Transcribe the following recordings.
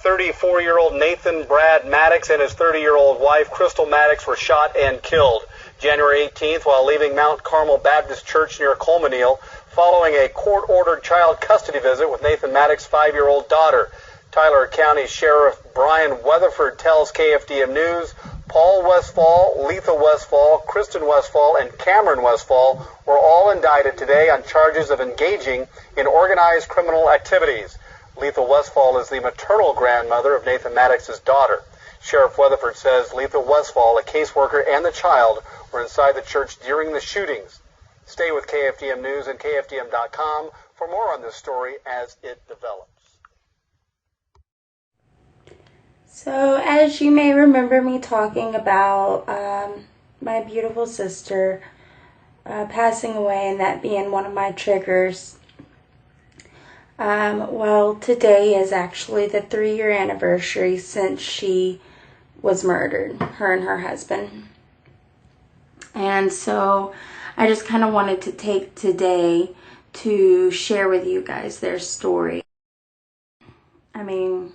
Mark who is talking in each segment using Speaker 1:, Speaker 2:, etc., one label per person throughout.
Speaker 1: 34-year-old Nathan Brad Maddox and his 30-year-old wife, Krystal Maddox, were shot and killed January 18th while leaving Mount Carmel Baptist Church near Colmonil following a court-ordered child custody visit with Nathan Maddox's 5-year-old daughter. Tyler County Sheriff Brian Weatherford tells KFDM News Paul Westfall, Letha Westfall, Kristen Westfall, and Cameron Westfall were all indicted today on charges of engaging in organized criminal activities. Letha Westfall is the maternal grandmother of Nathan Maddox's daughter. Sheriff Weatherford says Letha Westfall, a caseworker, and the child were inside the church during the shootings. Stay with KFDM News and KFDM.com for more on this story as it develops.
Speaker 2: So, as you may remember me talking about my beautiful sister passing away and that being one of my triggers, well, today is actually the 3-year anniversary since she was murdered, her and her husband. And so I just kind of wanted to take today to share with you guys their story. I mean,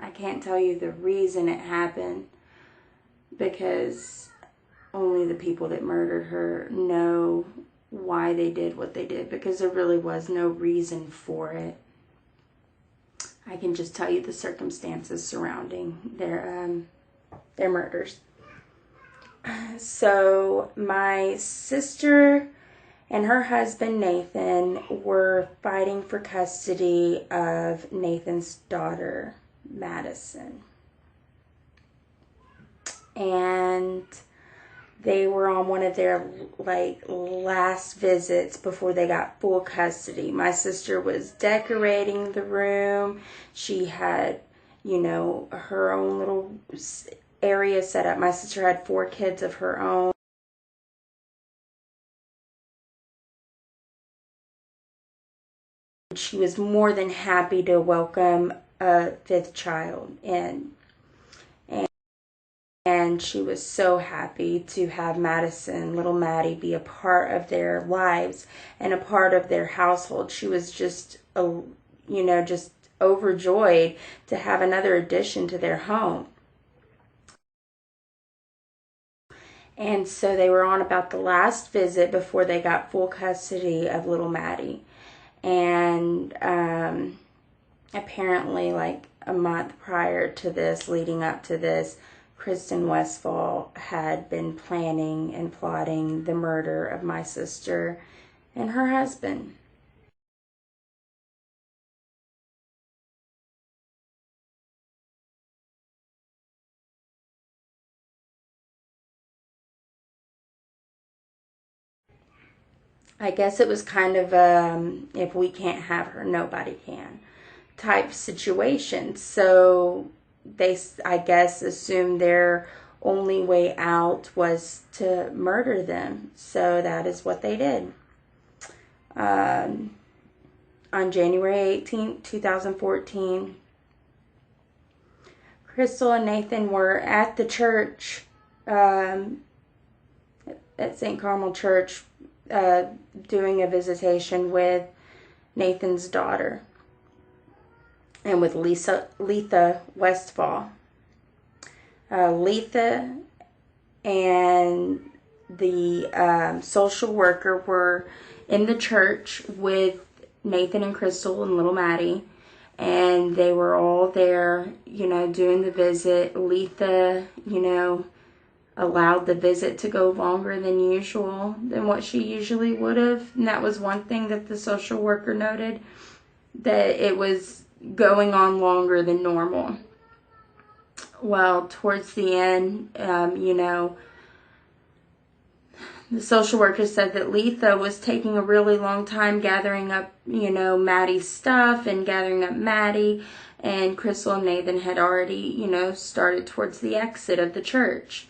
Speaker 2: I can't tell you the reason it happened because only the people that murdered her know why they did what they did, because there really was no reason for it. I can just tell you the circumstances surrounding their murders. So my sister and her husband Nathan were fighting for custody of Nathan's daughter Madison, and they were on one of their last visits before they got full custody. My sister was decorating the room. She had, her own little area set up. My sister had 4 kids of her own. She was more than happy to welcome a 5th child in. And she was so happy to have Madison, little Maddie, be a part of their lives and a part of their household. She was just, just overjoyed to have another addition to their home. And so they were on about the last visit before they got full custody of little Maddie. And apparently a month prior to this, leading up to this, Kristen Westfall had been planning and plotting the murder of my sister and her husband. I guess it was kind of if we can't have her, nobody can type situation. So they, I guess, assumed their only way out was to murder them. So that is what they did. On January 18th, 2014, Krystal and Nathan were at the church, at St. Carmel Church, doing a visitation with Nathan's daughter and with Letha Westfall. Letha and the social worker were in the church with Nathan and Krystal and little Maddie, and they were all there, doing the visit. Letha, allowed the visit to go longer than usual, than what she usually would have. And that was one thing that the social worker noted, that it was going on longer than normal. Well, towards the end, the social worker said that Letha was taking a really long time gathering up, Maddie's stuff and gathering up Maddie. And Krystal and Nathan had already, started towards the exit of the church.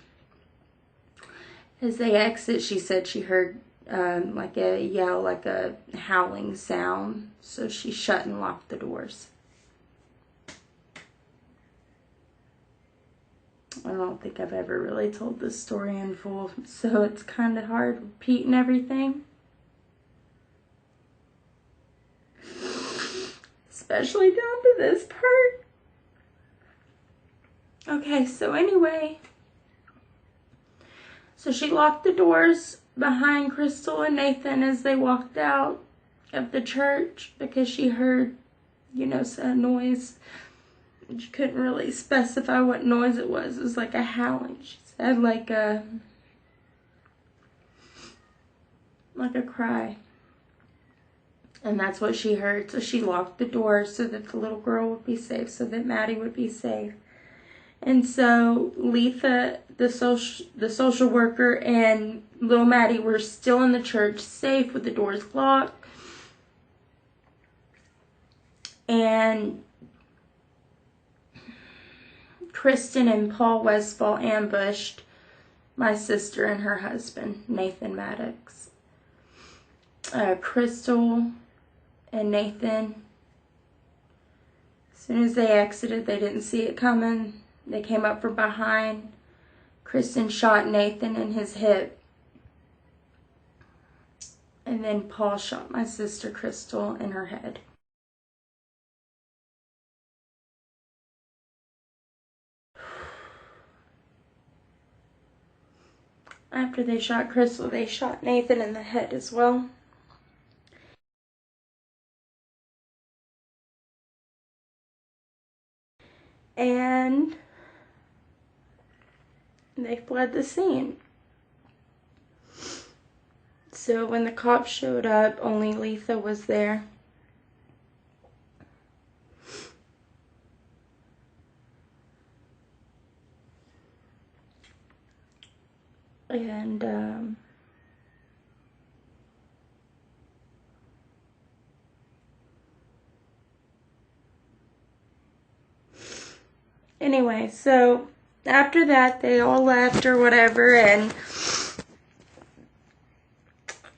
Speaker 2: As they exit, she said she heard a yell, like a howling sound. So she shut and locked the doors. I don't think I've ever really told this story in full, so it's kind of hard repeating everything. This especially down to this part. Okay, so anyway, so she locked the doors behind Krystal and Nathan as they walked out of the church because she heard, some noise. She couldn't really specify what noise it was. It was like a howling. She said like a cry. And that's what she heard. So she locked the door so that the little girl would be safe, so that Maddie would be safe. And so Letha, the social worker, and little Maddie were still in the church, safe with the doors locked. And Kristen and Paul Westfall ambushed my sister and her husband, Nathan Maddox. Krystal and Nathan, as soon as they exited, they didn't see it coming. They came up from behind. Kristen shot Nathan in his hip. And then Paul shot my sister Krystal in her head. After they shot Krystal, they shot Nathan in the head as well. And they fled the scene. So when the cops showed up, only Letha was there. And anyway, so after that, they all left or whatever, and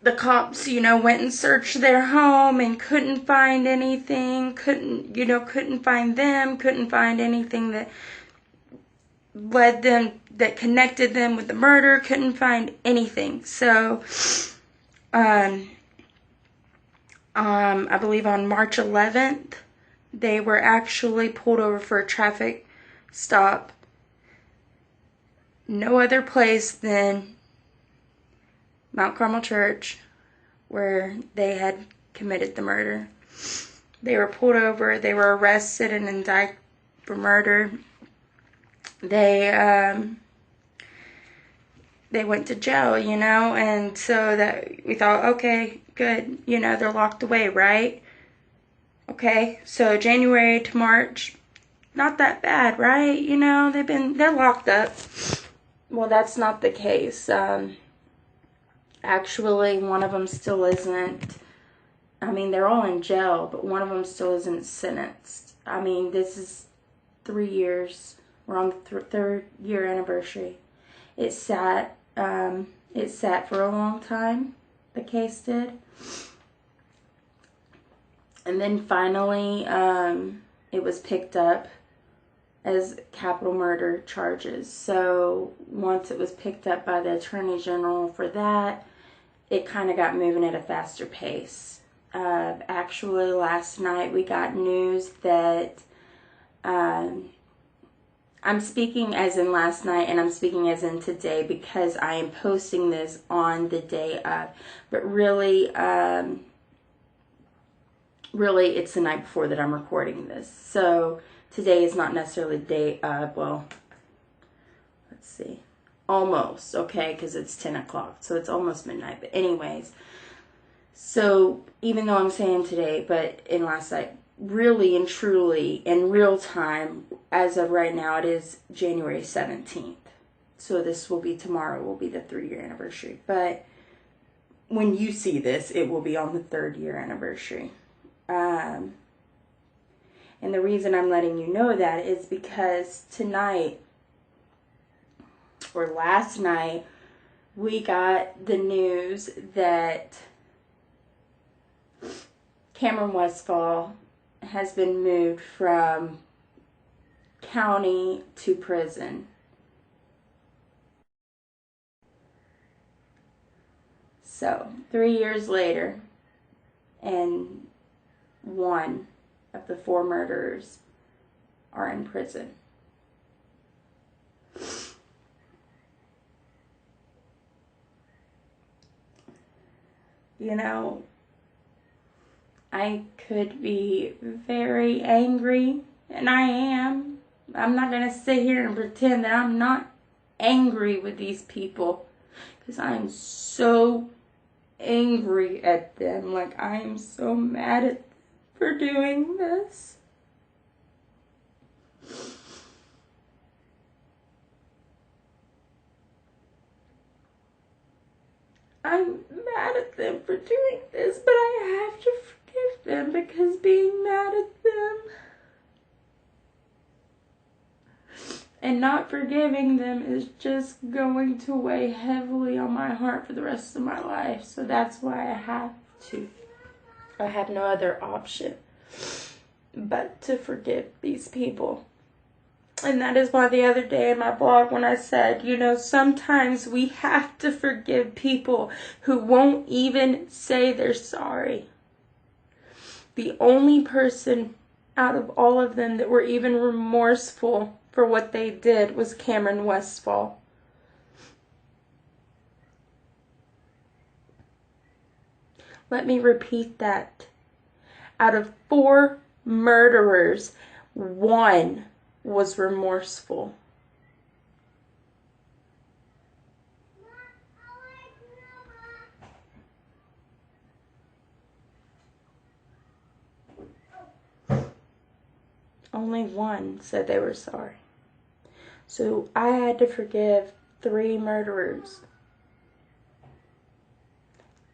Speaker 2: the cops, went and searched their home and couldn't find anything, couldn't find them, couldn't find anything that that connected them with the murder, couldn't find anything. So, I believe on March 11th, they were actually pulled over for a traffic stop. No other place than Mount Carmel Church, where they had committed the murder. They were pulled over. They were arrested and indicted for murder. They went to jail, and so that we thought, okay, good, they're locked away, right? Okay, so January to March, not that bad, right? They're locked up. Well, that's not the case. Actually, one of them still isn't. They're all in jail, but one of them still isn't sentenced. This is 3 years. We're on the third year anniversary. It sat for a long time, the case did. And then finally, it was picked up as capital murder charges. So once it was picked up by the Attorney General for that, it kind of got moving at a faster pace. Actually, last night we got news that I'm speaking as in last night, and I'm speaking as in today because I am posting this on the day of. But really, it's the night before that I'm recording this. So today is not necessarily the day of. Well, let's see. Almost, okay, because it's 10 o'clock. So it's almost midnight. But anyways, so even though I'm saying today, but in last night, really and truly in real time, as of right now, it is January 17th. So this will be tomorrow, will be the 3-year anniversary. But when you see this, it will be on the 3rd year anniversary. And the reason I'm letting you know that is because tonight, or last night, we got the news that Cameron Westfall has been moved from county to prison. So 3 years later, and one of the 4 murderers are in prison. You know, I could be very angry, and I am. I'm not going to sit here and pretend that I'm not angry with these people, because I'm so angry at them. Like, I am so mad at them for doing this. I'm mad at them for doing this, but I have to forgive them, because being mad at them and not forgiving them is just going to weigh heavily on my heart for the rest of my life. So that's why I have to. I have no other option but to forgive these people. And that is why the other day in my blog, when I said, you know, sometimes we have to forgive people who won't even say they're sorry. The only person out of all of them that were even remorseful for what they did was Cameron Westfall. Let me repeat that. Out of 4 murderers, 1 was remorseful. Only 1 said they were sorry. So I had to forgive 3 murderers.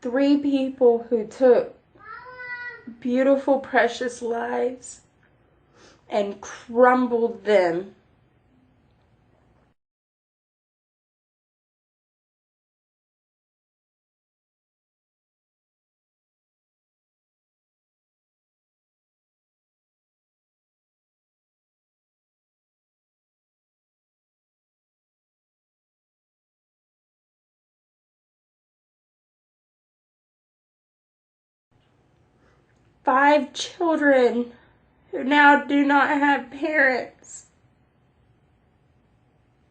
Speaker 2: 3 people who took beautiful, precious lives and crumbled them. Five children who now do not have parents.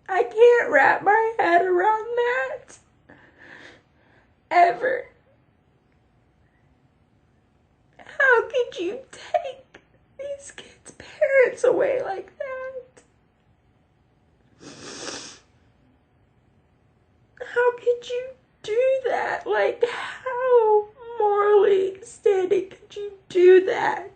Speaker 2: I can't wrap my head around that. Ever. How could you take these kids' parents away like that? How could you do that? Like, how morally standing could you do that?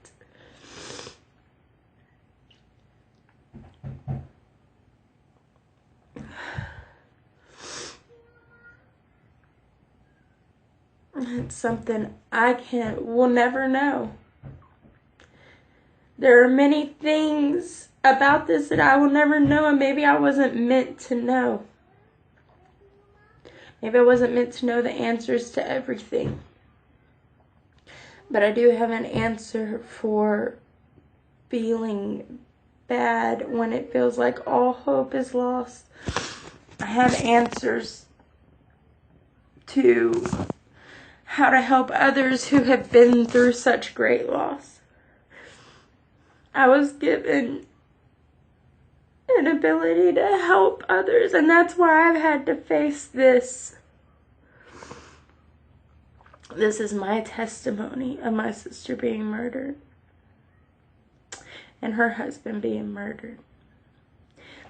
Speaker 2: It's something will never know. There are many things about this that I will never know, and maybe I wasn't meant to know. Maybe I wasn't meant to know the answers to everything. But I do have an answer for feeling bad when it feels like all hope is lost. I have answers to how to help others who have been through such great loss. I was given an ability to help others, and that's why I've had to face this. This is my testimony of my sister being murdered and her husband being murdered.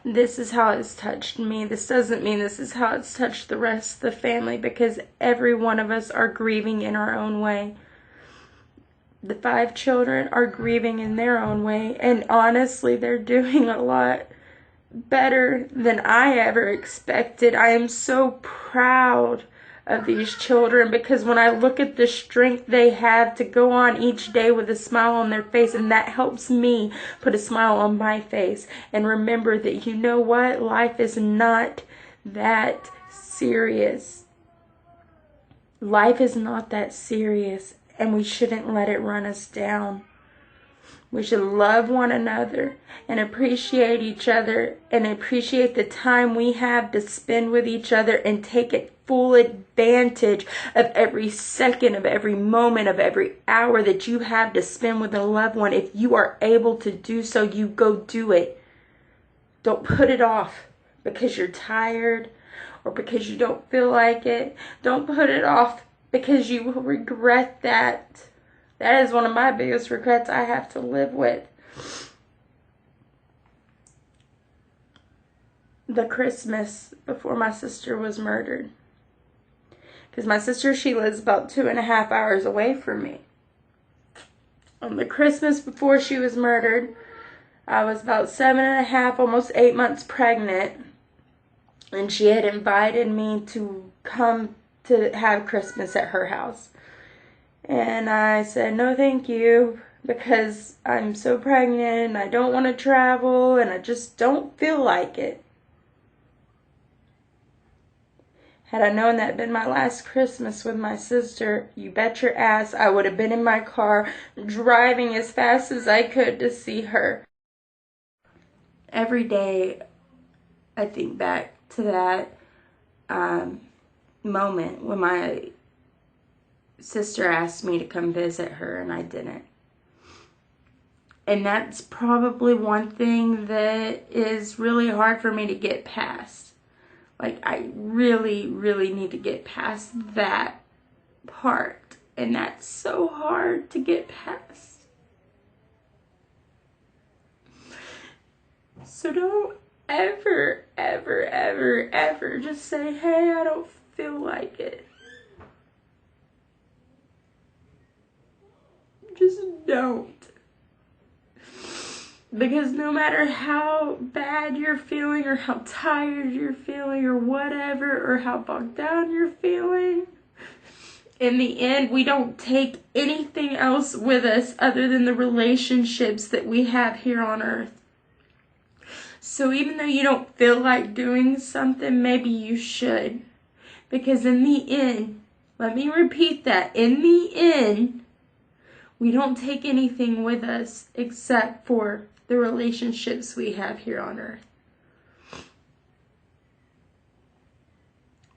Speaker 2: This is how it's touched me. This doesn't mean this is how it's touched the rest of the family, because every one of us are grieving in our own way. The 5 children are grieving in their own way, and honestly, they're doing a lot better than I ever expected. I am so proud of these children, because when I look at the strength they have to go on each day with a smile on their face, and that helps me put a smile on my face and remember that, you know what, life is not that serious. Life is not that serious, and we shouldn't let it run us down. We should love one another and appreciate each other and appreciate the time we have to spend with each other and take it full advantage of every second, of every moment, of every hour that you have to spend with a loved one. If you are able to do so, you go do it. Don't put it off because you're tired or because you don't feel like it. Don't put it off because you will regret that. That is one of my biggest regrets I have to live with. The Christmas before my sister was murdered. Because my sister, she lives about 2.5 hours away from me. On the Christmas before she was murdered, I was about 7.5, almost 8 months pregnant. And she had invited me to come to have Christmas at her house. And I said, no thank you, because I'm so pregnant and I don't want to travel and I just don't feel like it. Had I known that had been my last Christmas with my sister, you bet your ass I would have been in my car driving as fast as I could to see her. Every day I think back to that moment when my sister asked me to come visit her and I didn't. And that's probably one thing that is really hard for me to get past. Like, I really, really need to get past that part. And that's so hard to get past. So don't ever, ever, ever, ever just say, hey, I don't feel like it. Just don't. Because no matter how bad you're feeling or how tired you're feeling or whatever, or how bogged down you're feeling, in the end, we don't take anything else with us other than the relationships that we have here on earth. So even though you don't feel like doing something, maybe you should. Because in the end, let me repeat that, in the end, we don't take anything with us except for the relationships we have here on earth.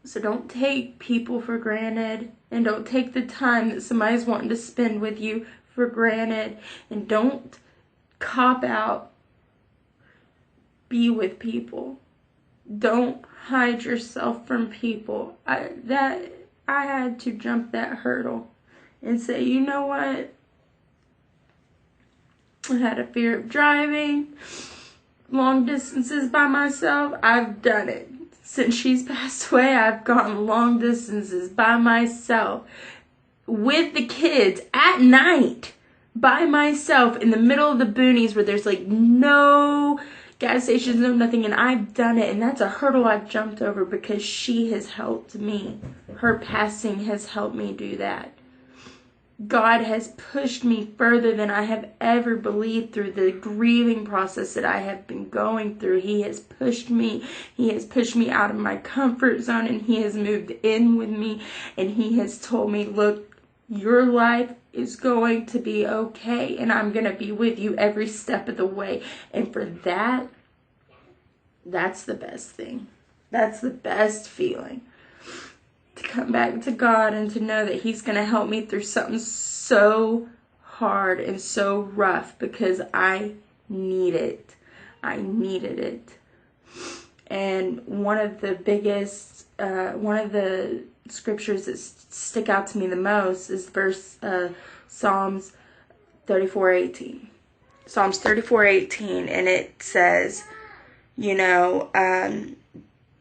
Speaker 2: So don't take people for granted, and don't take the time that somebody's wanting to spend with you for granted, and don't cop out. Be with people. Don't hide yourself from people. I had to jump that hurdle and say, you know what? I had a fear of driving long distances by myself. I've done it. Since she's passed away, I've gone long distances by myself with the kids at night by myself in the middle of the boonies where there's like no gas stations, no nothing, and I've done it, and that's a hurdle I've jumped over because she has helped me. Her passing has helped me do that. God has pushed me further than I have ever believed through the grieving process that I have been going through. He has pushed me. He has pushed me out of my comfort zone, and He has moved in with me, and He has told me, look, your life is going to be okay, and I'm going to be with you every step of the way. And for that, that's the best thing. That's the best feeling. To come back to God and to know that He's going to help me through something so hard and so rough because I need it. I needed it. And one of the scriptures that stick out to me the most is Psalms 34:18. Psalms 34:18, and it says,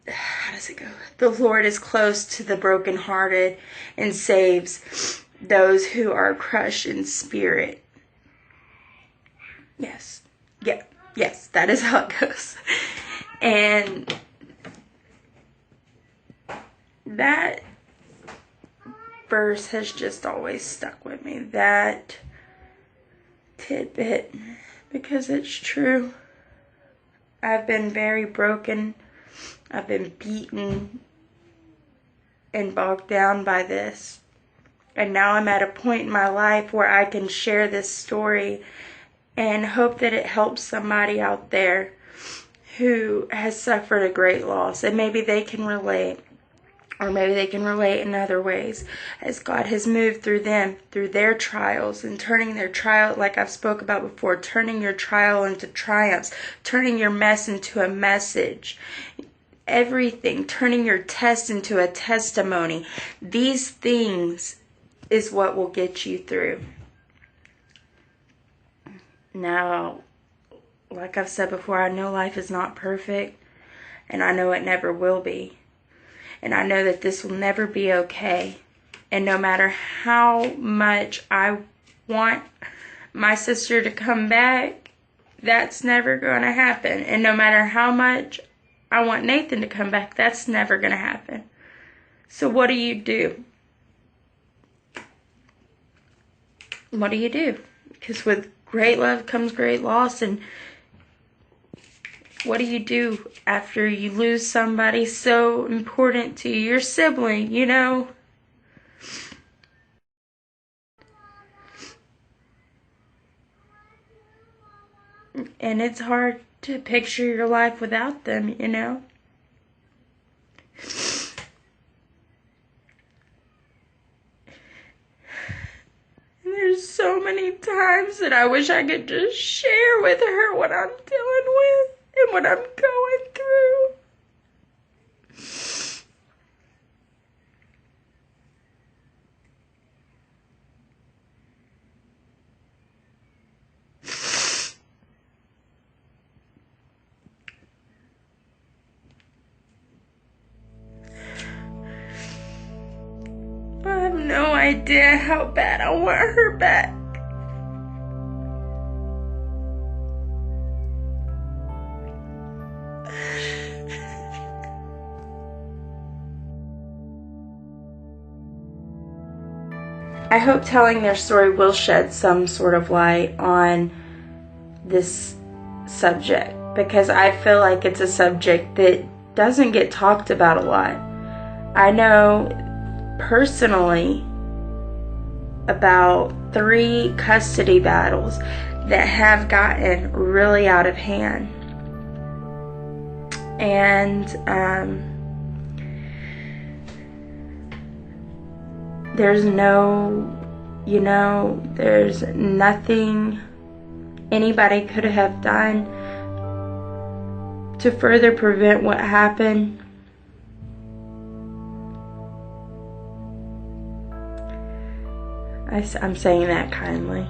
Speaker 2: how does it go? The Lord is close to the brokenhearted and saves those who are crushed in spirit. Yes. Yeah. Yes, that is how it goes. And that verse has just always stuck with me. That tidbit. Because it's true. I've been very broken. I've been beaten and bogged down by this. And now I'm at a point in my life where I can share this story and hope that it helps somebody out there who has suffered a great loss, and maybe they can relate, or maybe they can relate in other ways as God has moved through them, through their trials, and turning their trial, like I've spoke about before, turning your trial into triumphs, turning your mess into a message, everything, turning your test into a testimony. These things is what will get you through. Now, like I've said before, I know life is not perfect, and I know it never will be. And I know that this will never be okay. And no matter how much I want my sister to come back, that's never going to happen. And no matter how much I want Nathan to come back, that's never going to happen. So what do you do? What do you do? Because with great love comes great loss, and what do you do after you lose somebody so important to you, your sibling, you know? And it's hard to picture your life without them, you know? And there's so many times that I wish I could just share with her what I'm dealing with and what I'm going through. I have no idea how bad I want her back. I hope telling their story will shed some sort of light on this subject, because I feel like it's a subject that doesn't get talked about a lot. I know personally about 3 custody battles that have gotten really out of hand. And there's there's nothing anybody could have done to further prevent what happened. I'm saying that kindly.